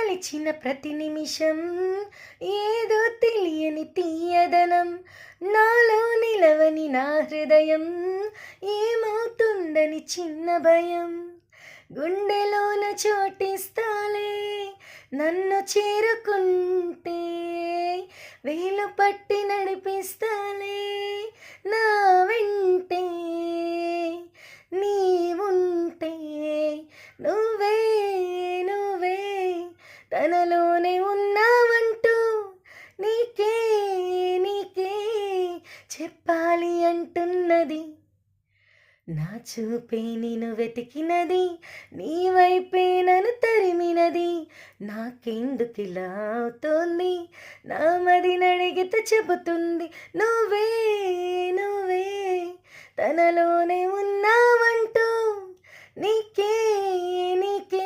గడిచిన ప్రతి నిమిషం ఏదో తెలియని తీయదనం నాలో నిలవని నా హృదయం ఏమవుతుందని చిన్న భయం గుండెలోన చోటిస్తాలే నన్ను చేరుకుంటే వేలు పట్టి నడిపిస్తాలే నా వెంటే నీవుంటే నువ్వే నువ్వే తనలోనే ఉన్నావంటూ నీకే నీకే చెప్పాలి అంటున్నది నా చూపే నేను వెతికినది నీ వైపే నన్ను తరిమినది నాకెందుకిలా అవుతోంది నా మది నడిగితే చెబుతుంది నువ్వే నువ్వే తనలోనే ఉన్నావంటూ నీకే నీకే